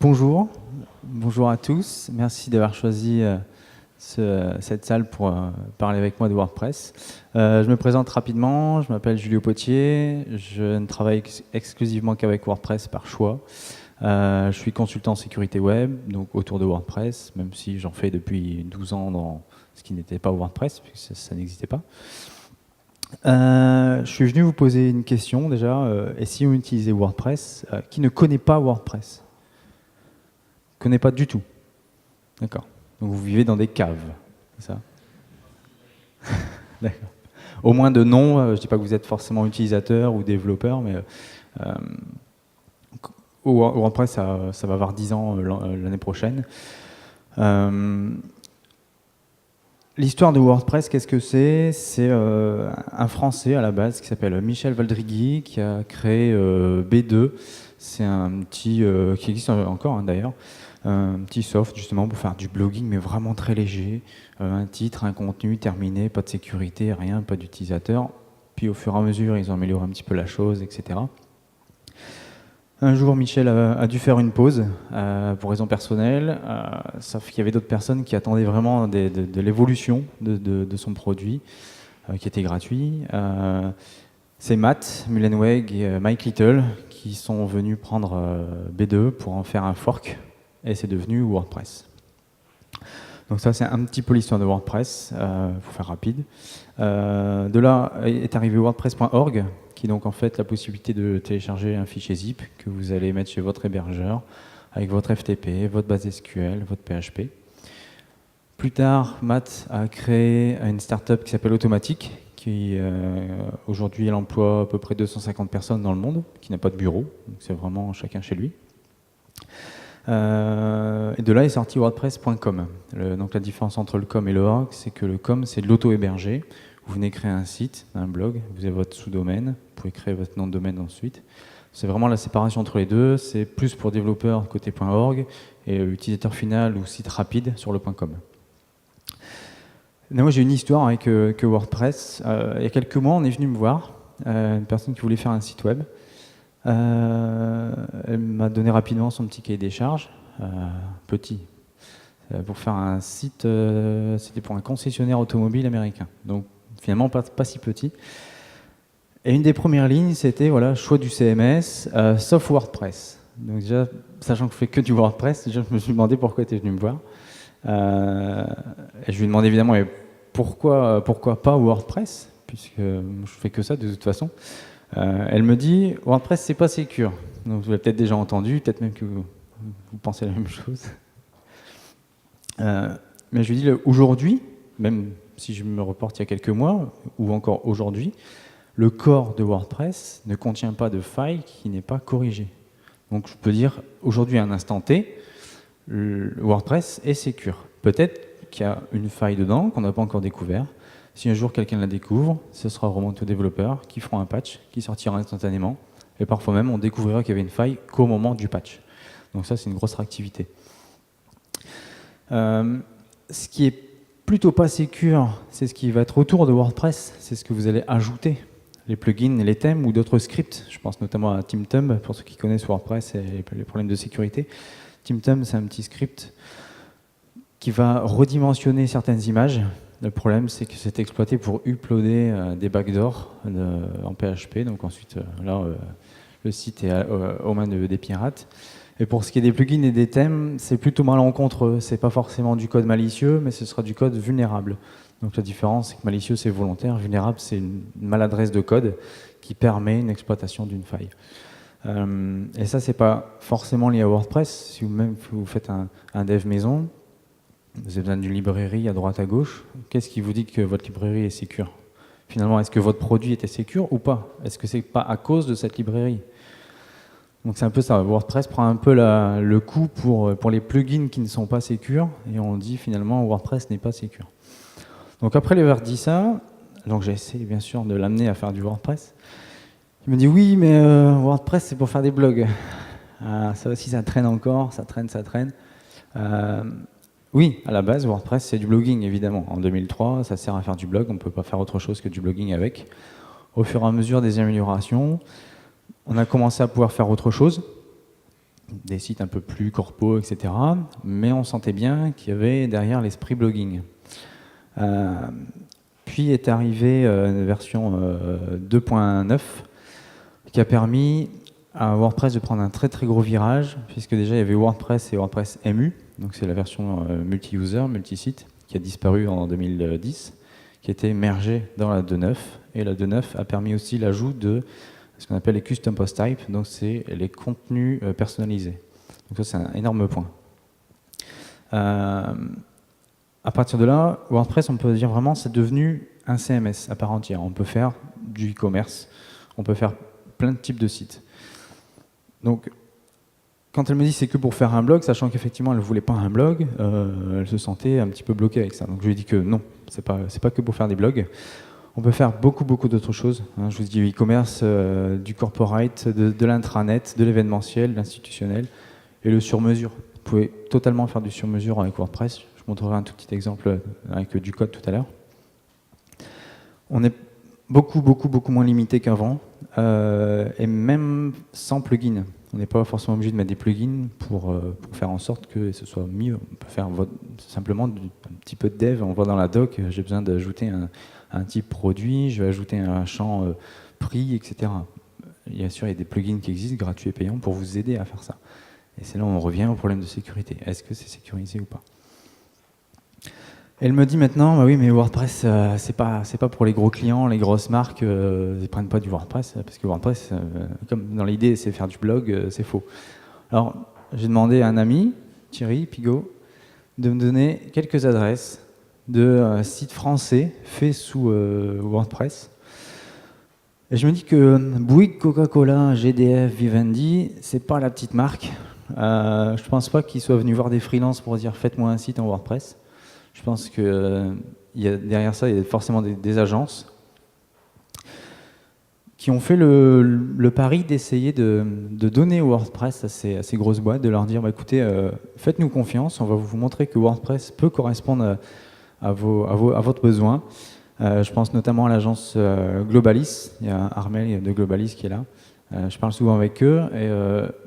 Bonjour à tous. Merci d'avoir choisi cette salle pour parler avec moi de WordPress. Je me présente rapidement, je m'appelle Julio Potier, je ne travaille exclusivement qu'avec WordPress par choix. Je suis consultant sécurité web, donc autour de WordPress, même si j'en fais depuis 12 ans dans ce qui n'était pas WordPress, puisque ça n'existait pas. Je suis venu vous poser une question déjà, et si on utilisait WordPress, qui ne connaît pas WordPress ? Connaît pas du tout. D'accord. Donc vous vivez dans des caves, c'est ça? D'accord. Au moins de nom, je ne dis pas que vous êtes forcément utilisateur ou développeur, mais WordPress, ça va avoir 10 ans l'année prochaine. L'histoire de WordPress, qu'est-ce que c'est? C'est un Français à la base qui s'appelle Michel Valdrigui qui a créé B2. C'est un petit, qui existe encore hein, d'ailleurs, un petit soft justement pour faire du blogging, mais vraiment très léger. Un titre, un contenu terminé, pas de sécurité, rien, pas d'utilisateur. Puis au fur et à mesure, ils ont amélioré un petit peu la chose, etc. Un jour, Michel a dû faire une pause pour raison personnelle, sauf qu'il y avait d'autres personnes qui attendaient vraiment de l'évolution de son produit, qui était gratuit. C'est Matt Mullenweg et Mike Little qui sont venus prendre B2 pour en faire un fork, et c'est devenu WordPress. Donc ça, c'est un petit peu l'histoire de WordPress, pour faire rapide. De là est arrivé WordPress.org, qui est donc en fait la possibilité de télécharger un fichier zip que vous allez mettre chez votre hébergeur, avec votre FTP, votre base SQL, votre PHP. Plus tard, Matt a créé une startup qui s'appelle Automatic, qui aujourd'hui elle emploie à peu près 250 personnes dans le monde, qui n'a pas de bureau, donc c'est vraiment chacun chez lui. Et de là est sorti WordPress.com. Donc la différence entre le com et le org, c'est que le com c'est de l'auto-hébergé. Vous venez créer un site, un blog, vous avez votre sous-domaine, vous pouvez créer votre nom de domaine ensuite. C'est vraiment la séparation entre les deux, c'est plus pour développeurs côté .org et utilisateur final ou site rapide sur le .com. Moi j'ai une histoire avec WordPress. Il y a quelques mois, on est venu me voir, une personne qui voulait faire un site web. Elle m'a donné rapidement son petit cahier des charges, petit, pour faire un site, c'était pour un concessionnaire automobile américain, donc finalement pas si petit. Et une des premières lignes, c'était voilà, choix du CMS, sauf WordPress. Donc déjà, sachant que je fais que du WordPress, déjà, je me suis demandé pourquoi tu es venu me voir. Et je lui ai demandé évidemment mais pourquoi pas WordPress, puisque je fais que ça de toute façon. Elle me dit WordPress c'est pas sécure. Donc vous l'avez peut-être déjà entendu, peut-être même que vous pensez la même chose. Mais je lui dis aujourd'hui, même si je me reporte il y a quelques mois, ou encore aujourd'hui, le corps de WordPress ne contient pas de faille qui n'est pas corrigée. Donc je peux dire aujourd'hui à un instant T, WordPress est sécure. Peut-être qu'il y a une faille dedans qu'on n'a pas encore découvert. Si un jour quelqu'un la découvre, ce sera remonté aux développeurs qui feront un patch qui sortira instantanément. Et parfois même, on découvrira qu'il y avait une faille qu'au moment du patch. Donc ça, c'est une grosse réactivité. Ce qui est plutôt pas sécure, c'est ce qui va être autour de WordPress. C'est ce que vous allez ajouter, les plugins, les thèmes ou d'autres scripts. Je pense notamment à TimTum, pour ceux qui connaissent WordPress et les problèmes de sécurité. TimTum, c'est un petit script qui va redimensionner certaines images. Le problème, c'est que c'est exploité pour uploader des backdoors en PHP. Donc ensuite, le site est aux mains des pirates. Et pour ce qui est des plugins et des thèmes, c'est plutôt malencontreux. C'est pas forcément du code malicieux, mais ce sera du code vulnérable. Donc la différence, c'est que malicieux, c'est volontaire. Vulnérable, c'est une maladresse de code qui permet une exploitation d'une faille. Et ça, c'est pas forcément lié à WordPress. Si vous faites un dev maison, vous avez besoin d'une librairie à droite à gauche. Qu'est-ce qui vous dit que votre librairie est sécure? Finalement, est-ce que votre produit était sécure ou pas? Est-ce que c'est pas à cause de cette librairie? Donc c'est un peu ça. WordPress prend un peu le coup pour les plugins qui ne sont pas sécures, et on dit finalement WordPress n'est pas sécure. Donc après l'avoir dit ça, donc j'ai essayé bien sûr de l'amener à faire du WordPress. Il me dit oui, mais WordPress c'est pour faire des blogs. Ça aussi ça traîne encore, ça traîne. Oui, à la base, WordPress, c'est du blogging, évidemment. En 2003, ça sert à faire du blog. On ne peut pas faire autre chose que du blogging avec. Au fur et à mesure des améliorations, on a commencé à pouvoir faire autre chose. des sites un peu plus corpo, etc. Mais on sentait bien qu'il y avait derrière l'esprit blogging. Puis est arrivée une version 2.9 qui a permis à WordPress de prendre un très très gros virage, puisque déjà il y avait WordPress et WordPress MU, donc c'est la version multi-user, multi-site, qui a disparu en 2010, qui a été mergée dans la 2.9, et la 2.9 a permis aussi l'ajout de ce qu'on appelle les custom post types, donc c'est les contenus personnalisés. Donc ça c'est un énorme point. À partir de là, WordPress, on peut dire vraiment, c'est devenu un CMS à part entière. On peut faire du e-commerce, on peut faire plein de types de sites. Donc, quand elle me dit c'est que pour faire un blog, sachant qu'effectivement elle ne voulait pas un blog, elle se sentait un petit peu bloquée avec ça. Donc je lui ai dit que non, c'est pas que pour faire des blogs. On peut faire beaucoup d'autres choses. Je vous dis du e-commerce, du corporate, de l'intranet, de l'événementiel, de l'institutionnel et le sur-mesure. Vous pouvez totalement faire du sur-mesure avec WordPress. Je vous montrerai un tout petit exemple avec du code tout à l'heure. On est beaucoup moins limité qu'avant, et même sans plugin. On n'est pas forcément obligé de mettre des plugins pour faire en sorte que ce soit mieux. On peut faire simplement un petit peu de dev. On voit dans la doc, j'ai besoin d'ajouter un type produit, je vais ajouter un champ prix, etc. Bien sûr, il y a des plugins qui existent, gratuits et payants, pour vous aider à faire ça. Et c'est là où on revient au problème de sécurité. Est-ce que c'est sécurisé ou pas? Elle me dit maintenant, bah oui, mais WordPress, c'est pas pour les gros clients, les grosses marques, ils prennent pas du WordPress, parce que WordPress, comme dans l'idée, c'est faire du blog, c'est faux. Alors, j'ai demandé à un ami, Thierry Pigot, de me donner quelques adresses de sites français faits sous WordPress. Et je me dis que Bouygues, Coca-Cola, GDF, Vivendi, c'est pas la petite marque. Je pense pas qu'ils soient venus voir des freelances pour dire faites-moi un site en WordPress. Je pense que derrière ça, il y a forcément des agences qui ont fait le pari d'essayer de donner WordPress à ces grosses boîtes, de leur dire bah, écoutez, faites-nous confiance, on va vous montrer que WordPress peut correspondre à votre besoin. Je pense notamment à l'agence Globalis, il y a Armel de Globalis qui est là. Je parle souvent avec eux et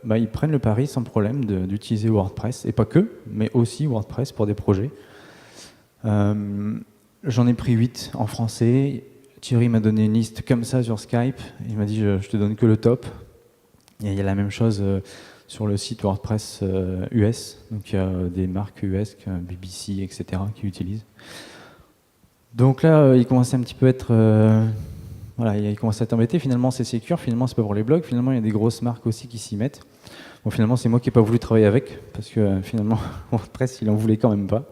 bah, ils prennent le pari sans problème d'utiliser WordPress, et pas que, mais aussi WordPress pour des projets. J'en ai pris 8 en français. Thierry m'a donné une liste comme ça sur Skype. Il m'a dit je te donne que le top. Et il y a la même chose sur le site WordPress US. Donc il y a des marques US, BBC, etc. qui utilisent. Donc là, il commençait un petit peu à être... voilà, il commençait à être embêté. Finalement, c'est secure. Finalement, c'est pas pour les blogs. Finalement, il y a des grosses marques aussi qui s'y mettent. Bon, finalement, c'est moi qui n'ai pas voulu travailler avec. Parce que finalement, WordPress, il en voulait quand même pas.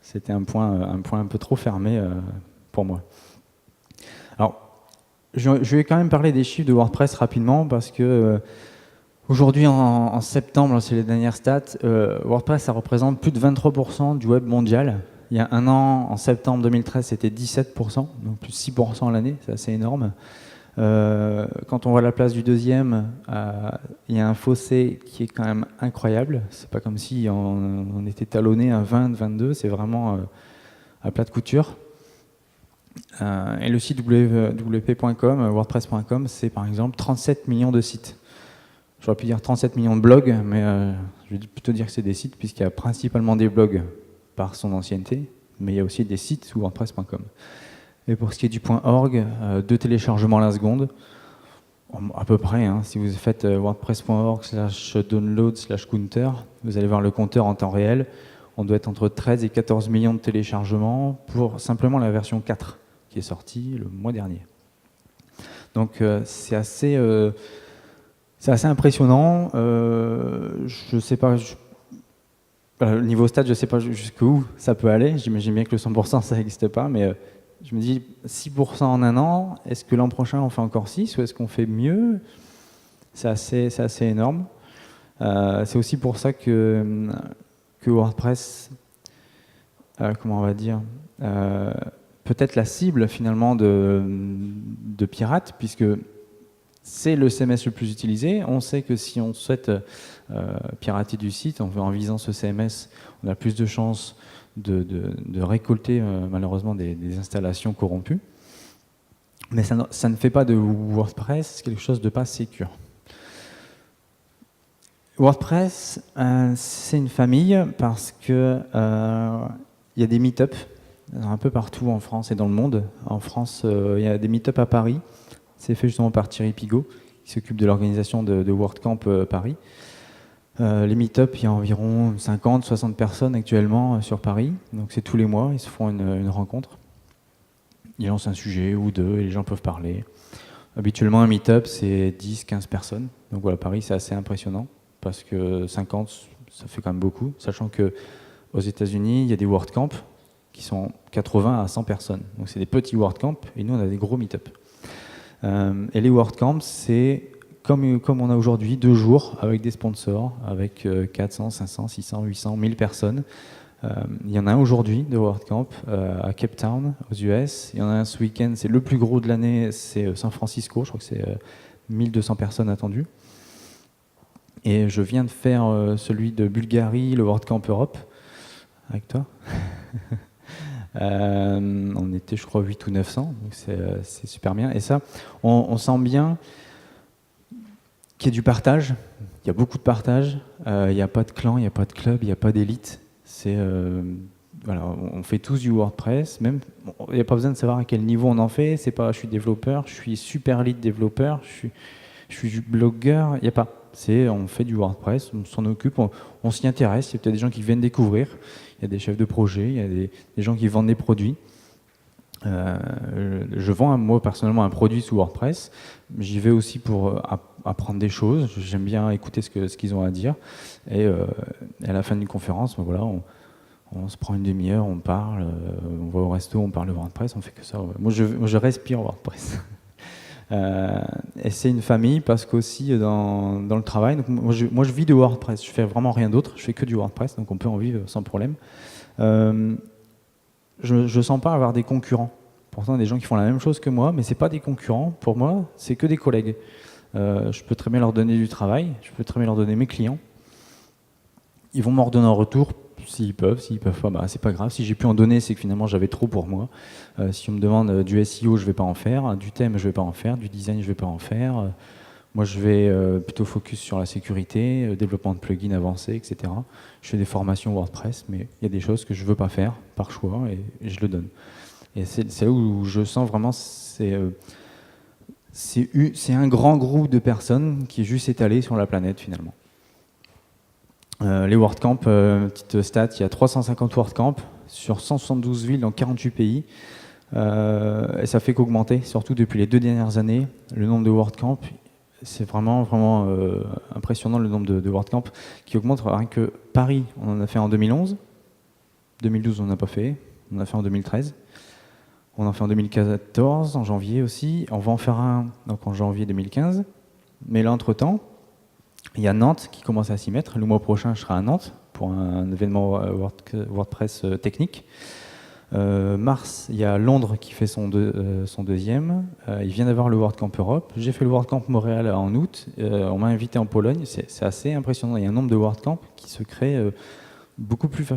C'était un point un peu trop fermé pour moi. Alors, je vais quand même parler des chiffres de WordPress rapidement parce que aujourd'hui, en septembre, c'est les dernières stats, WordPress, ça représente plus de 23% du web mondial. Il y a un an, en septembre 2013, c'était 17%, donc plus 6% à l'année, c'est assez énorme. Quand on voit la place du deuxième, il y a un fossé qui est quand même incroyable. C'est pas comme si on était talonné à 20, 22, c'est vraiment à plat de couture. Et le site wp.com, wordpress.com, c'est par exemple 37 millions de sites. J'aurais pu dire 37 millions de blogs, mais je vais plutôt dire que c'est des sites, puisqu'il y a principalement des blogs par son ancienneté, mais il y a aussi des sites sous wordpress.com. Et pour ce qui est du .org, 2 téléchargements à la seconde, à peu près. Hein, si vous faites wordpress.org/download/counter, vous allez voir le compteur en temps réel. On doit être entre 13 et 14 millions de téléchargements pour simplement la version 4 qui est sortie le mois dernier. Donc c'est assez impressionnant. Je sais pas. Niveau stade, je ne sais pas jusqu'où ça peut aller. J'imagine bien que le 100% ça n'existe pas, mais je me dis 6% en un an, est-ce que l'an prochain on fait encore 6 ou est-ce qu'on fait mieux? C'est assez énorme. C'est aussi pour ça que WordPress, comment on va dire, peut-être la cible finalement de pirates, puisque c'est le CMS le plus utilisé. On sait que si on souhaite pirater du site, en visant ce CMS, on a plus de chances de récolter malheureusement des installations corrompues. Mais ça ne fait pas de WordPress quelque chose de pas sécure. WordPress, c'est une famille parce que il y a des meet-up un peu partout en France et dans le monde. En France, il y a des meet-up à Paris. C'est fait justement par Thierry Pigot, qui s'occupe de l'organisation de WordCamp Paris. Les meet-up, il y a environ 50-60 personnes actuellement sur Paris. Donc c'est tous les mois, ils se font une rencontre. Ils lancent un sujet ou deux et les gens peuvent parler. Habituellement, un meet-up, c'est 10-15 personnes. Donc voilà, Paris, c'est assez impressionnant parce que 50, ça fait quand même beaucoup. Sachant qu'aux États-Unis, il y a des WordCamp qui sont 80 à 100 personnes. Donc c'est des petits WordCamp et nous, on a des gros meet-up. Et les WordCamp, c'est comme on a aujourd'hui, 2 jours avec des sponsors, avec 400, 500, 600, 800, 1000 personnes. Il y en a un aujourd'hui de WordCamp à Cape Town, aux US. Il y en a un ce week-end, c'est le plus gros de l'année, c'est San Francisco. Je crois que c'est 1200 personnes attendues. Et je viens de faire celui de Bulgarie, le WordCamp Europe, avec toi. On était, je crois, 8 ou 900, donc c'est super bien. Et ça, on sent bien qu'il y a du partage. Il y a beaucoup de partage. Il n'y a pas de clan, il n'y a pas de club, il n'y a pas d'élite. Voilà, on fait tous du WordPress. Même, il n'y a pas besoin de savoir à quel niveau on en fait. C'est pas, je suis développeur, je suis super lead développeur, je suis blogueur. Il n'y a pas. On fait du WordPress, on s'en occupe, on s'y intéresse. Il y a peut-être des gens qui viennent découvrir. Il y a des chefs de projet, il y a des gens qui vendent des produits. Je vends, moi, personnellement, un produit sous WordPress. J'y vais aussi pour apprendre des choses. J'aime bien écouter ce qu'ils ont à dire. Et à la fin d'une conférence, ben voilà, on se prend une demi-heure, on parle, on va au resto, on parle de WordPress, on fait que ça. Ouais. Moi, je respire WordPress. Et c'est une famille parce qu'aussi dans le travail, donc moi je vis de WordPress, je fais vraiment rien d'autre, je fais que du WordPress, donc on peut en vivre sans problème. Je ne sens pas avoir des concurrents. Pourtant, des gens qui font la même chose que moi, mais ce n'est pas des concurrents. Pour moi, c'est que des collègues. Je peux très bien leur donner du travail, je peux très bien leur donner mes clients. Ils vont m'en redonner en retour s'ils peuvent pas, bah, c'est pas grave. Si j'ai pu en donner, c'est que finalement j'avais trop pour moi. Si on me demande du SEO, je vais pas en faire, du thème, je vais pas en faire, du design, je vais pas en faire. Moi, je vais plutôt focus sur la sécurité, développement de plugins avancés, etc. Je fais des formations WordPress, mais il y a des choses que je veux pas faire par choix et je le donne. Et c'est là où je sens vraiment c'est un grand groupe de personnes qui est juste étalé sur la planète finalement. Les WordCamp, petite stat, il y a 350 WordCamp sur 172 villes dans 48 pays. Et ça fait qu'augmenter, surtout depuis les 2 dernières années, le nombre de WordCamp. C'est vraiment, vraiment impressionnant le nombre de WordCamp qui augmente. Rien que Paris, on en a fait en 2011. 2012, on n'a pas fait. On en a fait en 2013. On en fait en 2014, en janvier aussi. On va en faire un donc en janvier 2015. Mais là, entre-temps, il y a Nantes qui commence à s'y mettre. Le mois prochain, je serai à Nantes pour un événement WordPress technique. Mars, il y a Londres qui fait son deuxième. Il vient d'avoir le WordCamp Europe. J'ai fait le WordCamp Montréal en août. On m'a invité en Pologne. C'est assez impressionnant. Il y a un nombre de WordCamp qui se crée beaucoup plus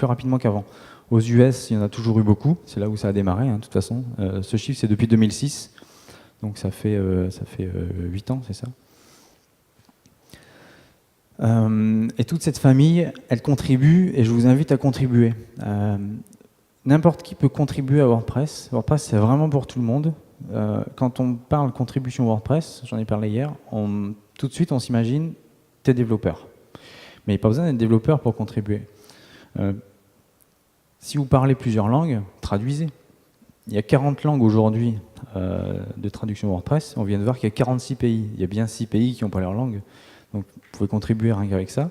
rapidement qu'avant. Aux US, il y en a toujours eu beaucoup. C'est là où ça a démarré, hein, de toute façon. Ce chiffre, c'est depuis 2006. Donc ça fait 8 ans, c'est ça. Et toute cette famille, elle contribue, et je vous invite à contribuer. N'importe qui peut contribuer à WordPress. WordPress, c'est vraiment pour tout le monde. Quand on parle contribution WordPress, j'en ai parlé hier, tout de suite, on s'imagine, t'es développeur. Mais il n'y a pas besoin d'être développeur pour contribuer. Si vous parlez plusieurs langues, traduisez. Il y a 40 langues aujourd'hui de traduction WordPress. On vient de voir qu'il y a 46 pays. Il y a bien 6 pays qui n'ont pas leur langue. Donc vous pouvez contribuer rien qu'avec ça.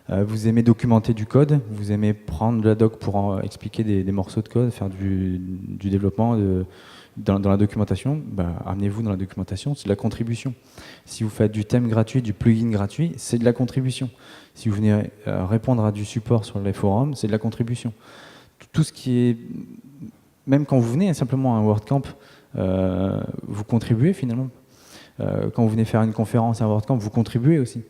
Vous aimez documenter du code, vous aimez prendre de la doc pour expliquer des morceaux de code, faire du développement dans la documentation, bah, amenez-vous dans la documentation, c'est de la contribution. Si vous faites du thème gratuit, du plugin gratuit, c'est de la contribution. Si vous venez répondre à du support sur les forums, c'est de la contribution. Tout ce qui est... Même quand vous venez simplement à un WordCamp, vous contribuez finalement. Quand vous venez faire une conférence à un WordCamp, vous contribuez aussi.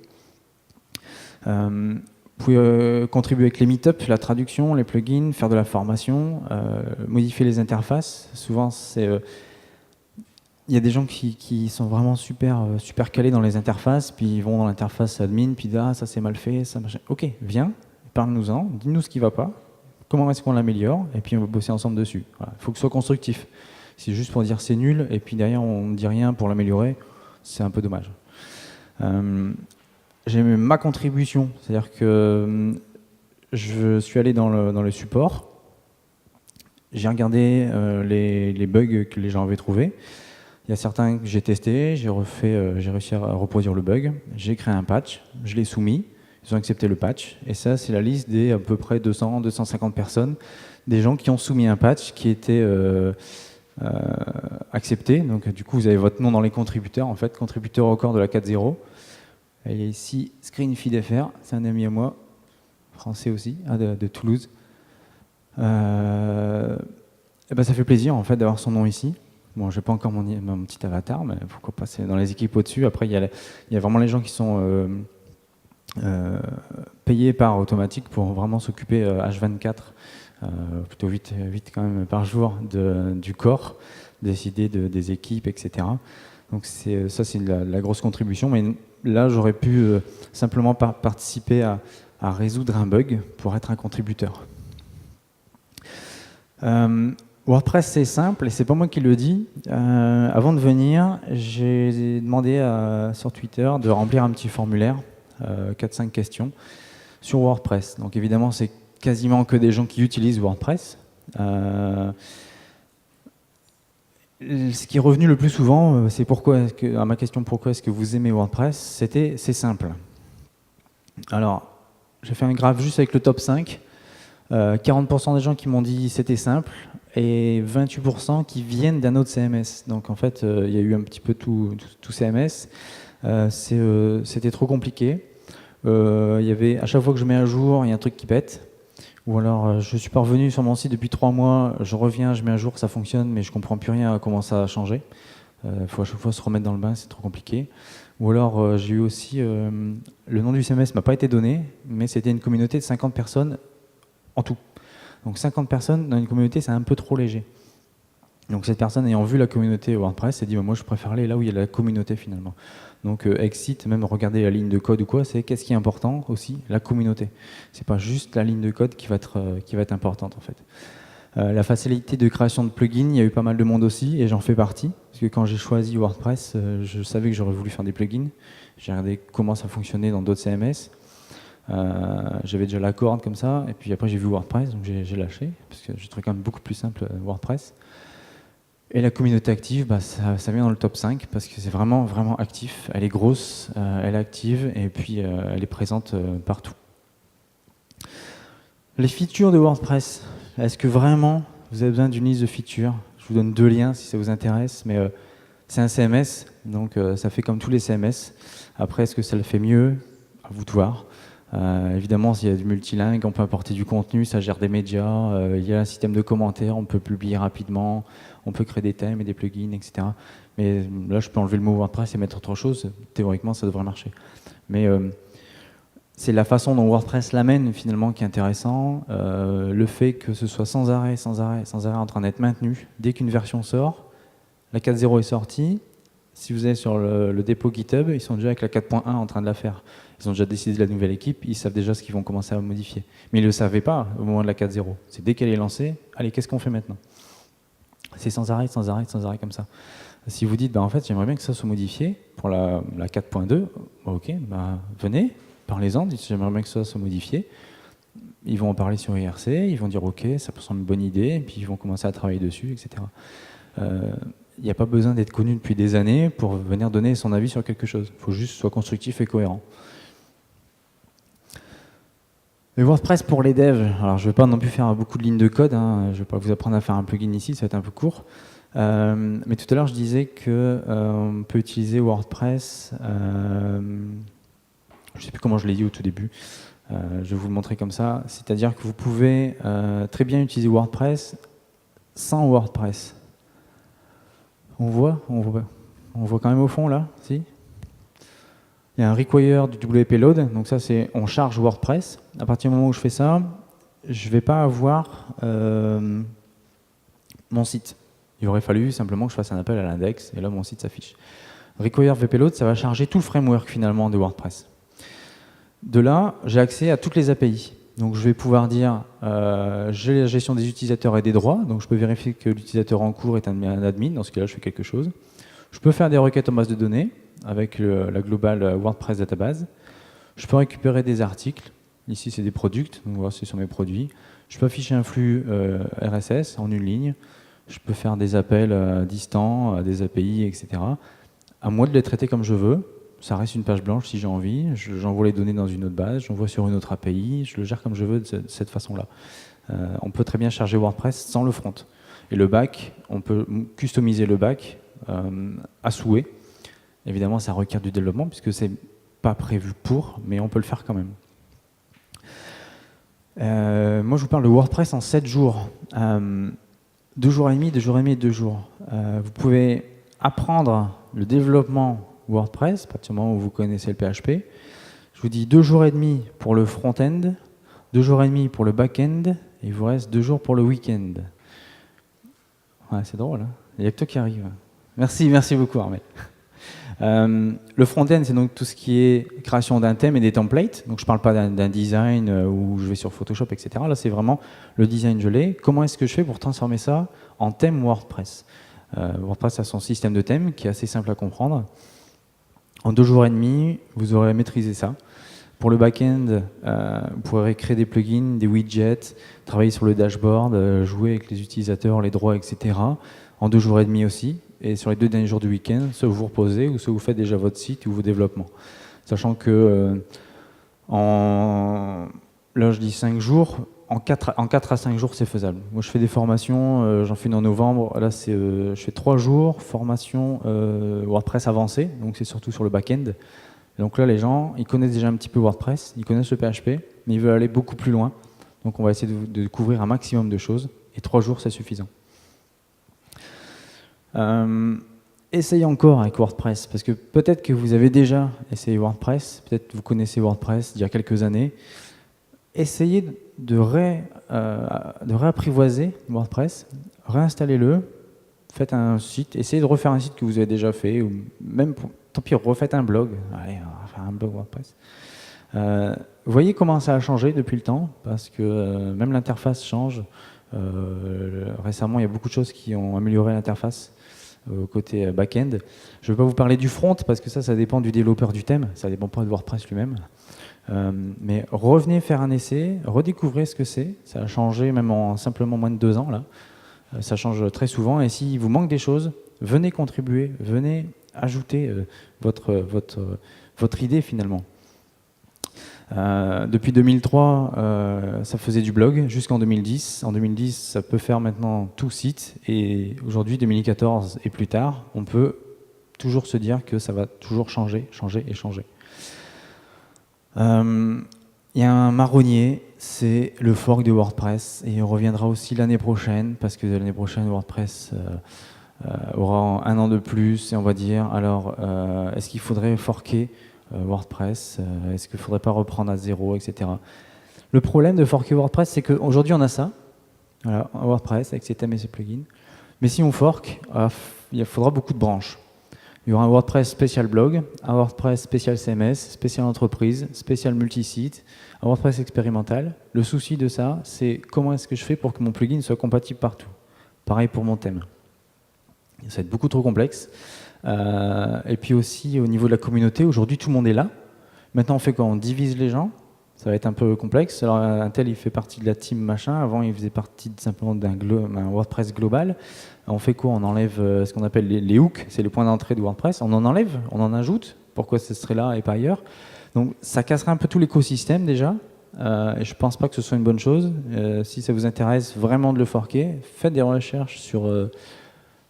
Vous pouvez contribuer avec les meet-up, la traduction, les plugins, faire de la formation, modifier les interfaces. Souvent, il il y a des gens qui sont vraiment super calés dans les interfaces, puis ils vont dans l'interface admin, puis ah, ça c'est mal fait, ça machin. Ok, viens, parle-nous-en, dis-nous ce qui va pas, comment est-ce qu'on l'améliore, et puis on va bosser ensemble dessus. Voilà. Il faut que ce soit constructif. C'est juste pour dire c'est nul, et puis derrière on ne dit rien pour l'améliorer, c'est un peu dommage. J'ai ma contribution, c'est-à-dire que je suis allé dans le support, j'ai regardé les bugs que les gens avaient trouvés. Il y a certains que j'ai testés, j'ai réussi à reproduire le bug, j'ai créé un patch, je l'ai soumis, ils ont accepté le patch, et ça c'est la liste des à peu près 200-250 personnes, des gens qui ont soumis un patch qui était accepté. Donc du coup vous avez votre nom dans les contributeurs, en fait, contributeur au corps de la 4.0. Et il y a ici ScreenFeedFR, c'est un ami à moi, français aussi, de Toulouse. Et ben ça fait plaisir en fait d'avoir son nom ici. Bon, je n'ai pas encore mon petit avatar, mais pourquoi pas, c'est dans les équipes au-dessus. Après, il y a vraiment les gens qui sont payés par automatique pour vraiment s'occuper H24, plutôt 8 quand même par jour du corps, décider des équipes, etc. Donc ça, c'est la grosse contribution. Mais là, j'aurais pu simplement participer à résoudre un bug pour être un contributeur. WordPress, c'est simple, et c'est pas moi qui le dis. Avant de venir, j'ai demandé sur Twitter de remplir un petit formulaire, 4-5 questions, sur WordPress. Donc évidemment, c'est quasiment que des gens qui utilisent WordPress. Ce qui est revenu le plus souvent, c'est à ma question pourquoi est-ce que vous aimez WordPress, c'est simple. Alors, j'ai fait un graphe juste avec le top 5. 40% des gens qui m'ont dit c'était simple et 28% qui viennent d'un autre CMS. Donc en fait, il y a eu un petit peu tout CMS. C'était trop compliqué. Il y avait, à chaque fois que je mets à jour, il y a un truc qui pète. Ou alors, je suis pas revenu sur mon site depuis 3 mois, je reviens, je mets à jour, ça fonctionne, mais je comprends plus rien à comment ça a changé. Faut à chaque fois se remettre dans le bain, c'est trop compliqué. Ou alors, j'ai eu aussi, le nom du CMS m'a pas été donné, mais c'était une communauté de 50 personnes en tout. Donc 50 personnes dans une communauté, c'est un peu trop léger. Donc cette personne ayant vu la communauté WordPress s'est dit moi je préfère aller là où il y a la communauté finalement. Donc exit, même regarder la ligne de code ou quoi, c'est qu'est-ce qui est important aussi, la communauté. C'est pas juste la ligne de code qui va être importante en fait. La facilité de création de plugins, il y a eu pas mal de monde aussi et j'en fais partie. Parce que quand j'ai choisi WordPress, je savais que j'aurais voulu faire des plugins. J'ai regardé comment ça fonctionnait dans d'autres CMS. J'avais déjà la corde comme ça, et puis après j'ai vu WordPress, donc j'ai lâché, parce que j'ai trouvé quand même beaucoup plus simple WordPress. Et la communauté active, ça vient dans le top 5, parce que c'est vraiment, vraiment actif. Elle est grosse, elle est active, et puis elle est présente partout. Les features de WordPress, est-ce que vraiment vous avez besoin d'une liste de features? Je vous donne 2 liens si ça vous intéresse, mais c'est un CMS, donc ça fait comme tous les CMS. Après, est-ce que ça le fait mieux? À vous de voir. Évidemment, s'il y a du multilingue, on peut apporter du contenu, ça gère des médias, il y a un système de commentaires, on peut publier rapidement, on peut créer des thèmes et des plugins, etc. Mais là, je peux enlever le mot WordPress et mettre autre chose. Théoriquement, ça devrait marcher. Mais c'est la façon dont WordPress l'amène finalement qui est intéressant. Le fait que ce soit sans arrêt en train d'être maintenu. Dès qu'une version sort, la 4.0 est sortie. Si vous allez sur le dépôt GitHub, ils sont déjà avec la 4.1 en train de la faire. Ils ont déjà décidé de la nouvelle équipe, ils savent déjà ce qu'ils vont commencer à modifier. Mais ils ne le savaient pas au moment de la 4.0. C'est dès qu'elle est lancée, allez, qu'est-ce qu'on fait maintenant? C'est sans arrêt comme ça. Si vous dites, en fait, j'aimerais bien que ça soit modifié pour la 4.2, ok, venez, parlez-en, dites j'aimerais bien que ça soit modifié. Ils vont en parler sur IRC, ils vont dire ok, ça peut sembler une bonne idée, et puis ils vont commencer à travailler dessus, etc. Il n'y a pas besoin d'être connu depuis des années pour venir donner son avis sur quelque chose. Il faut juste que ce soit constructif et cohérent. Le WordPress pour les devs, alors je ne vais pas non plus faire beaucoup de lignes de code, je ne vais pas vous apprendre à faire un plugin ici, ça va être un peu court. Mais tout à l'heure je disais qu'on peut utiliser WordPress, je ne sais plus comment je l'ai dit au tout début, je vais vous le montrer comme ça, c'est-à-dire que vous pouvez très bien utiliser WordPress sans WordPress. On voit quand même au fond là, si? Il y a un require du WP load, donc ça c'est on charge WordPress. À partir du moment où je fais ça, je ne vais pas avoir mon site. Il aurait fallu simplement que je fasse un appel à l'index, et là mon site s'affiche. Require VP Load, ça va charger tout le framework finalement de WordPress. De là, j'ai accès à toutes les API. Donc je vais pouvoir dire, j'ai la gestion des utilisateurs et des droits, donc je peux vérifier que l'utilisateur en cours est un admin, dans ce cas-là je fais quelque chose. Je peux faire des requêtes en base de données avec la global WordPress database. Je peux récupérer des articles, ici c'est des products, donc voilà, c'est sur mes produits. Je peux afficher un flux RSS en une ligne. Je peux faire des appels distants, à des API, etc. À moi de les traiter comme je veux. Ça reste une page blanche si j'ai envie. J'envoie les données dans une autre base, j'envoie sur une autre API. Je le gère comme je veux de cette façon-là. On peut très bien charger WordPress sans le front. Et le back, on peut customiser le back à souhait. Évidemment, ça requiert du développement puisque c'est pas prévu pour, mais on peut le faire quand même. Moi, je vous parle de WordPress en 7 jours. 2 jours et demi, 2 jours et demi et 2 jours. Vous pouvez apprendre le développement WordPress, à partir du moment où vous connaissez le PHP. Je vous dis 2 jours et demi pour le front-end, 2 jours et demi pour le back-end, et il vous reste 2 jours pour le week-end. Ouais, c'est drôle, hein, il n'y a que toi qui arrive. Merci beaucoup Armel. Le front-end, c'est donc tout ce qui est création d'un thème et des templates. Donc je ne parle pas d'un design où je vais sur Photoshop, etc. Là, c'est vraiment le design, je l'ai. Comment est-ce que je fais pour transformer ça en thème WordPress? WordPress a son système de thème qui est assez simple à comprendre. En 2 jours et demi, vous aurez maîtrisé ça. Pour le back-end, vous pourrez créer des plugins, des widgets, travailler sur le dashboard, jouer avec les utilisateurs, les droits, etc. En 2 jours et demi aussi. Et sur les 2 derniers jours du week-end, soit vous vous reposez, ou soit vous faites déjà votre site ou vos développements. Sachant que là je dis 5 jours, en 4 à 5 jours c'est faisable. Moi je fais des formations, j'en fais une en novembre, là je fais 3 jours, formation WordPress avancée, donc c'est surtout sur le back-end. Donc là les gens, ils connaissent déjà un petit peu WordPress, ils connaissent le PHP, mais ils veulent aller beaucoup plus loin. Donc on va essayer de couvrir un maximum de choses, et 3 jours c'est suffisant. Essayez encore avec WordPress, parce que peut-être que vous avez déjà essayé WordPress, peut-être que vous connaissez WordPress d'il y a quelques années. Essayez de réapprivoiser WordPress, réinstallez-le, faites un site, essayez de refaire un site que vous avez déjà fait, ou même, tant pis, refaites un blog. Allez, on va faire un blog WordPress. Voyez comment ça a changé depuis le temps, parce que même l'interface change. Récemment, il y a beaucoup de choses qui ont amélioré l'interface côté back-end. Je ne vais pas vous parler du front, parce que ça dépend du développeur du thème, ça ne dépend pas de WordPress lui-même. Mais revenez faire un essai, redécouvrez ce que c'est. Ça a changé même en simplement moins de 2 ans. Là. Ça change très souvent. Et s'il vous manque des choses, venez contribuer, venez ajouter votre idée finalement. Depuis 2003, ça faisait du blog jusqu'en 2010. En 2010, ça peut faire maintenant tout site. Et aujourd'hui, 2014 et plus tard, on peut toujours se dire que ça va toujours changer, changer et changer. Il y a un marronnier, c'est le fork de WordPress. Et on reviendra aussi l'année prochaine, parce que l'année prochaine, WordPress aura 1 an de plus. Et on va dire, alors, est-ce qu'il faudrait forker WordPress, est-ce qu'il ne faudrait pas reprendre à zéro, etc. Le problème de forker WordPress, c'est qu'aujourd'hui on a ça, voilà, WordPress avec ses thèmes et ses plugins, mais si on fork, il faudra beaucoup de branches. Il y aura un WordPress spécial blog, un WordPress spécial CMS, spécial entreprise, spécial multisite, un WordPress expérimental. Le souci de ça, c'est comment est-ce que je fais pour que mon plugin soit compatible partout. Pareil pour mon thème. Ça va être beaucoup trop complexe. Et puis aussi au niveau de la communauté, aujourd'hui tout le monde est là. Maintenant on fait quoi? On divise les gens, ça va être un peu complexe. Alors un tel il fait partie de la team machin, avant il faisait partie simplement d'un WordPress global. On fait quoi? On enlève ce qu'on appelle les hooks, c'est les points d'entrée de WordPress, on en enlève, on en ajoute, pourquoi ce serait là et pas ailleurs? Donc ça casserait un peu tout l'écosystème déjà, et je pense pas que ce soit une bonne chose. Si ça vous intéresse vraiment de le forker, faites des recherches sur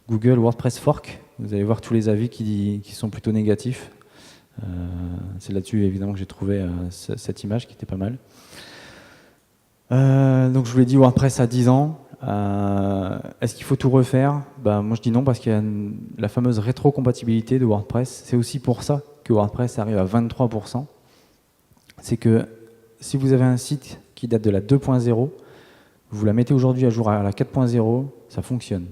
Google WordPress Fork, vous allez voir tous les avis qui sont plutôt négatifs. C'est là-dessus évidemment que j'ai trouvé cette image qui était pas mal. Donc je vous l'ai dit, WordPress a 10 ans. Est-ce qu'il faut tout refaire? Moi je dis non, parce qu'il y a la fameuse rétrocompatibilité de WordPress. C'est aussi pour ça que WordPress arrive à 23%. C'est que si vous avez un site qui date de la 2.0, vous la mettez aujourd'hui à jour à la 4.0, ça fonctionne.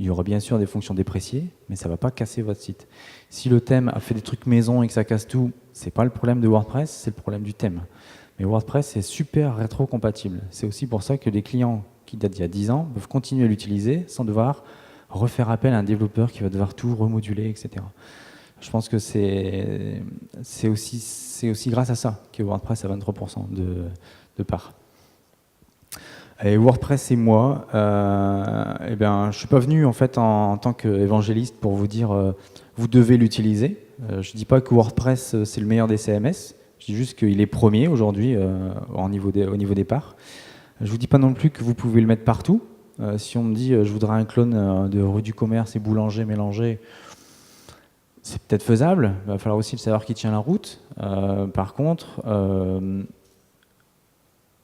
Il y aura bien sûr des fonctions dépréciées, mais ça ne va pas casser votre site. Si le thème a fait des trucs maison et que ça casse tout, ce n'est pas le problème de WordPress, c'est le problème du thème. Mais WordPress est super rétro-compatible. C'est aussi pour ça que les clients qui datent d'il y a 10 ans peuvent continuer à l'utiliser sans devoir refaire appel à un développeur qui va devoir tout remoduler, etc. Je pense que c'est aussi grâce à ça que WordPress a 23% de part. Et WordPress et moi, eh bien, je ne suis pas venu en fait en tant qu'évangéliste pour vous dire vous devez l'utiliser. Je ne dis pas que WordPress c'est le meilleur des CMS. Je dis juste qu'il est premier aujourd'hui au niveau des parts. Je ne vous dis pas non plus que vous pouvez le mettre partout. Si on me dit je voudrais un clone de rue du commerce et boulanger mélangé, c'est peut-être faisable. Il va falloir aussi le savoir qui tient la route. Par contre,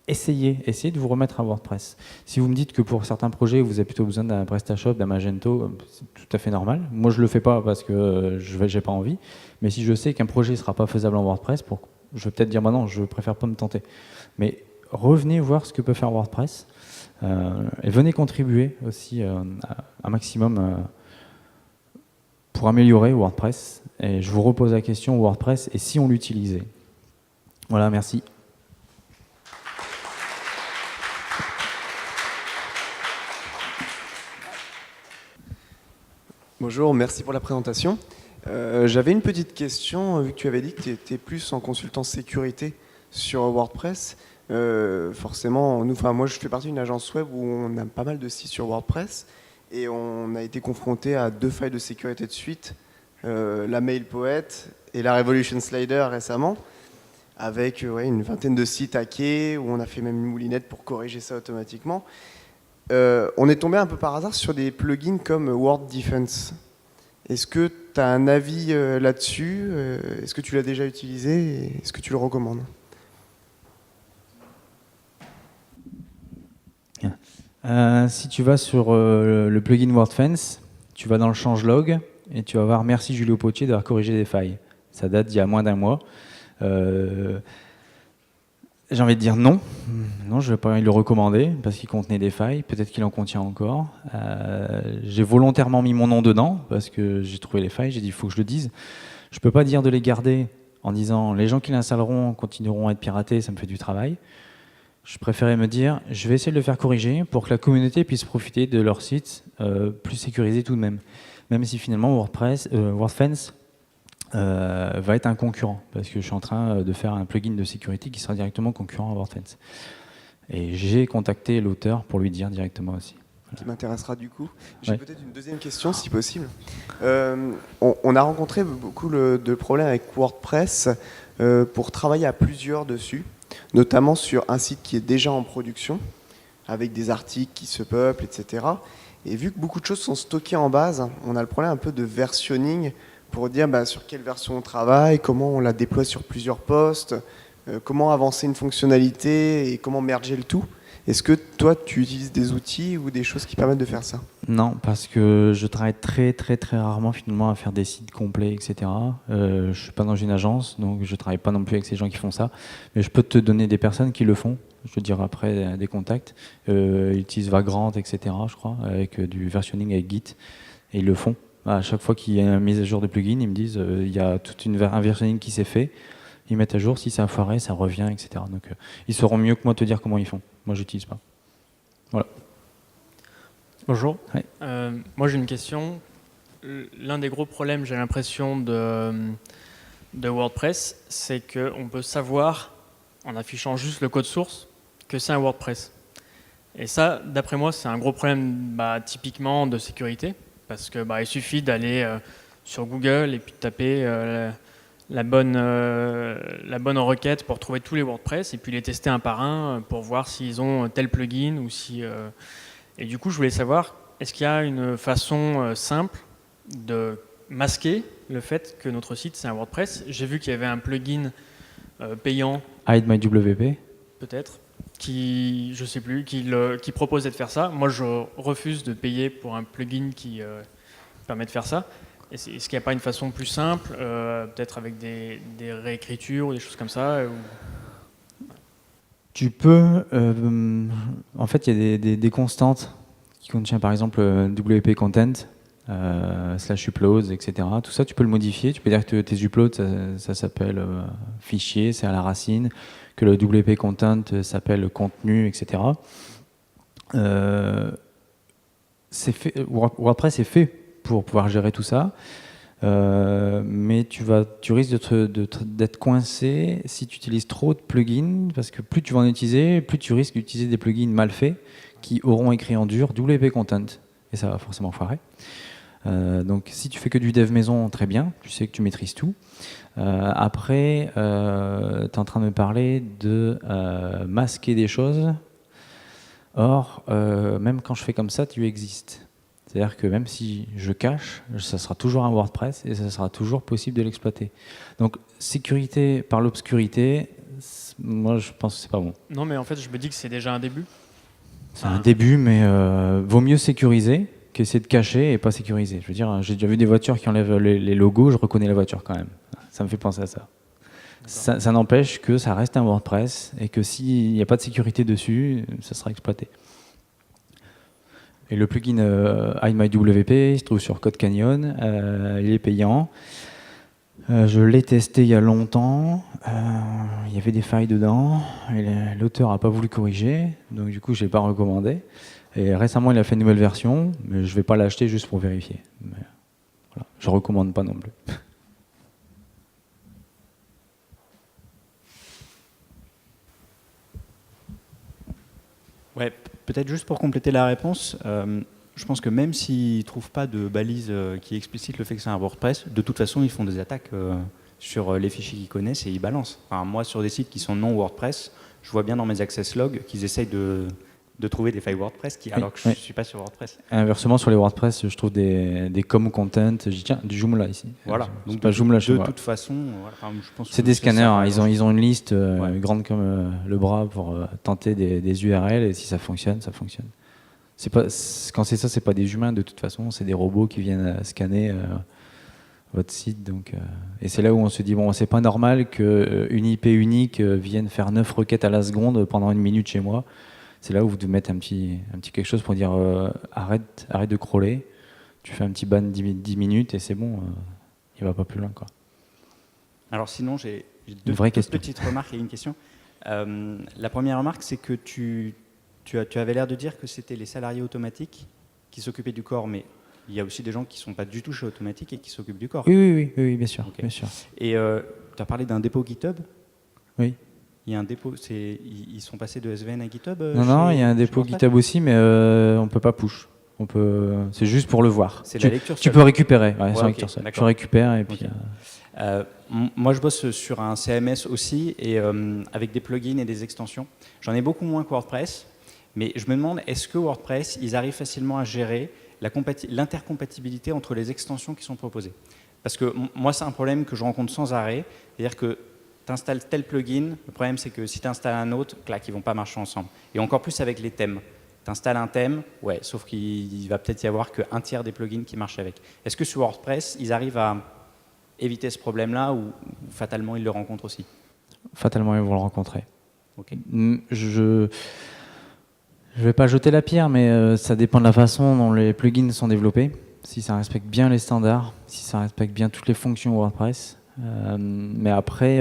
essayez de vous remettre à WordPress. Si vous me dites que pour certains projets, vous avez plutôt besoin d'un PrestaShop, d'un Magento, c'est tout à fait normal. Moi, je ne le fais pas parce que je n'ai pas envie. Mais si je sais qu'un projet ne sera pas faisable en WordPress, je vais peut-être dire, bah non, je préfère pas me tenter. Mais revenez voir ce que peut faire WordPress et venez contribuer aussi un maximum pour améliorer WordPress. Et je vous repose la question, WordPress, et si on l'utilisait? Voilà, merci. Bonjour, merci pour la présentation. J'avais une petite question, vu que tu avais dit que tu étais plus en consultant sécurité sur WordPress. Forcément, moi je fais partie d'une agence web où on a pas mal de sites sur WordPress et on a été confronté à 2 failles de sécurité de suite, la MailPoet et la Revolution Slider récemment, avec une vingtaine de sites hackés où on a fait même une moulinette pour corriger ça automatiquement. On est tombé un peu par hasard sur des plugins comme Word Defense. Est-ce que tu as un avis là-dessus? Est-ce que tu l'as déjà utilisé? Est-ce que tu le recommandes? Si tu vas sur le plugin WordFence, tu vas dans le changelog et tu vas voir merci Julio Potier d'avoir corrigé des failles. Ça date d'il y a moins d'1 mois. J'ai envie de dire non. Non, je ne vais pas le recommander parce qu'il contenait des failles. Peut-être qu'il en contient encore. J'ai volontairement mis mon nom dedans parce que j'ai trouvé les failles. J'ai dit il faut que je le dise. Je ne peux pas dire de les garder en disant les gens qui l'installeront continueront à être piratés, ça me fait du travail. Je préférais me dire je vais essayer de le faire corriger pour que la communauté puisse profiter de leur site plus sécurisé tout de même. Même si finalement WordFence va être un concurrent, parce que je suis en train de faire un plugin de sécurité qui sera directement concurrent à WordFence. Et j'ai contacté l'auteur pour lui dire directement aussi. Voilà. Qui m'intéressera du coup. J'ai peut-être une deuxième question si possible. On a rencontré beaucoup de problèmes avec WordPress pour travailler à plusieurs dessus, notamment sur un site qui est déjà en production, avec des articles qui se peuplent, etc. Et vu que beaucoup de choses sont stockées en base, on a le problème un peu de versionning pour dire sur quelle version on travaille, comment on la déploie sur plusieurs postes, comment avancer une fonctionnalité et comment merger le tout. Est-ce que toi, tu utilises des outils ou des choses qui permettent de faire ça? Non, parce que je travaille très rarement finalement à faire des sites complets, etc. Je suis pas dans une agence, donc je travaille pas non plus avec ces gens qui font ça. Mais je peux te donner des personnes qui le font. Je te dirai après des contacts. Ils utilisent Vagrant, etc. Je crois, avec du versionning avec Git, et ils le font. À chaque fois qu'il y a une mise à jour de plugin, ils me disent il y a tout un versionning qui s'est fait. Ils mettent à jour, si c'est un foiré, ça revient, etc. Donc ils sauront mieux que moi te dire comment ils font. Moi, j'utilise pas. Voilà. Bonjour. Oui. Moi, j'ai une question. L'un des gros problèmes, j'ai l'impression, de WordPress, c'est qu'on peut savoir, en affichant juste le code source, que c'est un WordPress. Et ça, d'après moi, c'est un gros problème typiquement de sécurité, parce que il suffit d'aller sur Google et puis de taper la bonne requête pour trouver tous les WordPress et puis les tester un par un pour voir s'ils ont tel plugin ou si... Et du coup, je voulais savoir, est-ce qu'il y a une façon simple de masquer le fait que notre site, c'est un WordPress? J'ai vu qu'il y avait un plugin payant. Hide My WP. Peut-être. Qui, je sais plus, qui proposait de faire ça. Moi, je refuse de payer pour un plugin qui permet de faire ça. Est-ce qu'il n'y a pas une façon plus simple, peut-être avec des réécritures ou des choses comme ça Tu peux... en fait, il y a des constantes qui contient par exemple WP Content, slash uploads, etc. Tout ça, tu peux le modifier. Tu peux dire que tes uploads, ça s'appelle fichier, c'est à la racine, que le WP Content s'appelle contenu, etc. WordPress est fait pour pouvoir gérer tout ça. Mais tu risques d'être coincé si tu utilises trop de plugins, parce que plus tu vas en utiliser, plus tu risques d'utiliser des plugins mal faits qui auront écrit en dur WP Content, et ça va forcément foirer. Donc si tu fais que du dev maison, très bien, tu sais que tu maîtrises tout. Après, tu es en train de me parler de masquer des choses. Or, même quand je fais comme ça, tu existes. C'est-à-dire que même si je cache, ça sera toujours un WordPress et ça sera toujours possible de l'exploiter. Donc, sécurité par l'obscurité, moi je pense que c'est pas bon. Non, mais en fait, je me dis que c'est déjà un début. C'est un début, mais vaut mieux sécuriser qu'essayer de cacher et pas sécuriser. Je veux dire, j'ai déjà vu des voitures qui enlèvent les logos, je reconnais la voiture quand même. Ça me fait penser à ça. Ça n'empêche que ça reste un WordPress et que s'il n'y a pas de sécurité dessus, ça sera exploité. Et le plugin HideMyWP, il se trouve sur Code Canyon, il est payant. Je l'ai testé il y a longtemps, il y avait des failles dedans, et l'auteur n'a pas voulu corriger, donc du coup je ne l'ai pas recommandé. Et récemment il a fait une nouvelle version, mais je ne vais pas l'acheter juste pour vérifier. Mais, voilà, je ne recommande pas non plus. Ouais, peut-être juste pour compléter la réponse, je pense que même s'ils ne trouvent pas de balise qui explicite le fait que c'est un WordPress, de toute façon, ils font des attaques sur les fichiers qu'ils connaissent et ils balancent. Enfin, moi, sur des sites qui sont non WordPress, je vois bien dans mes access logs qu'ils essayent de trouver des failles WordPress alors que je ne suis pas sur WordPress. Inversement, sur les WordPress, je trouve des com content. Je dis tiens, du Joomla ici. Voilà. Donc pas Joomla chez de moi. toute façon, voilà, je pense c'est que des scanners. ça, ils ont une liste ouais. grande comme le bras pour tenter des URL et si ça fonctionne, ça fonctionne. Quand c'est ça, c'est pas des humains de toute façon, c'est des robots qui viennent scanner votre site. Donc, et c'est là où on se dit bon, c'est pas normal qu'une IP unique vienne faire 9 requêtes à la seconde pendant 1 minute chez moi. C'est là où vous devez mettre un petit quelque chose pour dire arrête de crawler, tu fais un petit ban 10 minutes et c'est bon, il va pas plus loin, quoi. Alors sinon, j'ai deux petites remarques et une question. La première remarque, c'est que tu avais l'air de dire que c'était les salariés automatiques qui s'occupaient du corps, mais il y a aussi des gens qui ne sont pas du tout chez Automatique et qui s'occupent du corps. Oui, bien sûr. Okay. Bien sûr. Et tu as parlé d'un dépôt GitHub. Oui. Il y a un dépôt, ils sont passés de SVN à GitHub Non, il y a un dépôt GitHub aussi, mais on ne peut pas push. C'est juste pour le voir. C'est la lecture seule. Tu peux récupérer, ouais, sans lecture seule. Tu récupères et puis... Okay. Moi, je bosse sur un CMS aussi, et avec des plugins et des extensions. J'en ai beaucoup moins que WordPress, mais je me demande, est-ce que WordPress, ils arrivent facilement à gérer l'intercompatibilité entre les extensions qui sont proposées? Parce que moi, c'est un problème que je rencontre sans arrêt. C'est-à-dire que tu installes tel plugin, le problème c'est que si tu installes un autre, clac, ils ne vont pas marcher ensemble. Et encore plus avec les thèmes. Tu installes un thème, ouais, sauf qu'il va peut-être y avoir qu'un tiers des plugins qui marchent avec. Est-ce que sur WordPress, ils arrivent à éviter ce problème-là ou fatalement ils le rencontrent aussi? Fatalement, ils vont le rencontrer. Okay. Je vais pas jeter la pierre, mais ça dépend de la façon dont les plugins sont développés. Si ça respecte bien les standards, si ça respecte bien toutes les fonctions WordPress. Mais après,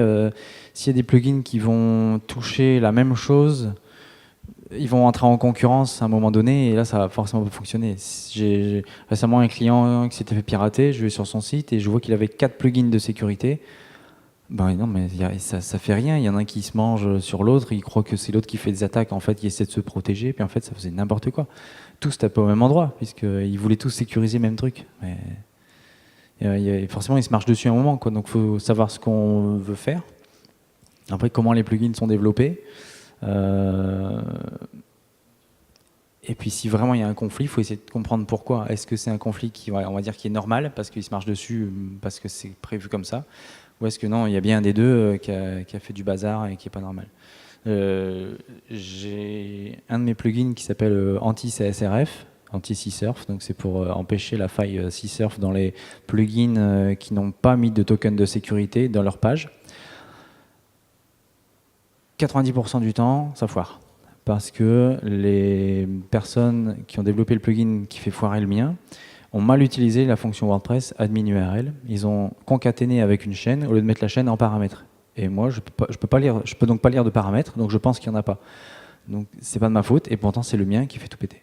s'il y a des plugins qui vont toucher la même chose, ils vont entrer en concurrence à un moment donné et là, ça va forcément pas fonctionner. J'ai récemment un client qui s'était fait pirater, je vais sur son site et je vois qu'il avait 4 plugins de sécurité. Ben non, mais ça fait rien. Il y en a un qui se mange sur l'autre, il croit que c'est l'autre qui fait des attaques, en fait, il essaie de se protéger, puis en fait, ça faisait n'importe quoi. Tous se tapaient au même endroit, puisqu'ils voulaient tous sécuriser le même truc. Mais forcément, ils se marchent dessus à un moment, quoi. Donc, il faut savoir ce qu'on veut faire. Après, comment les plugins sont développés. Et puis, si vraiment il y a un conflit, il faut essayer de comprendre pourquoi. Est-ce que c'est un conflit qui, on va dire, qui est normal, parce qu'ils se marchent dessus, parce que c'est prévu comme ça, ou est-ce que non, il y a bien un des deux qui a fait du bazar et qui n'est pas normal. J'ai un de mes plugins qui s'appelle anti-CSRF, anti-CSRF, donc c'est pour empêcher la faille CSRF dans les plugins qui n'ont pas mis de token de sécurité dans leur page. 90% du temps, ça foire. parce que les personnes qui ont développé le plugin qui fait foirer le mien ont mal utilisé la fonction WordPress admin URL. Ils ont concaténé avec une chaîne au lieu de mettre la chaîne en paramètres. Et moi, je peux donc pas lire de paramètres, donc je pense qu'il n'y en a pas. Donc c'est pas de ma faute, et pourtant c'est le mien qui fait tout péter.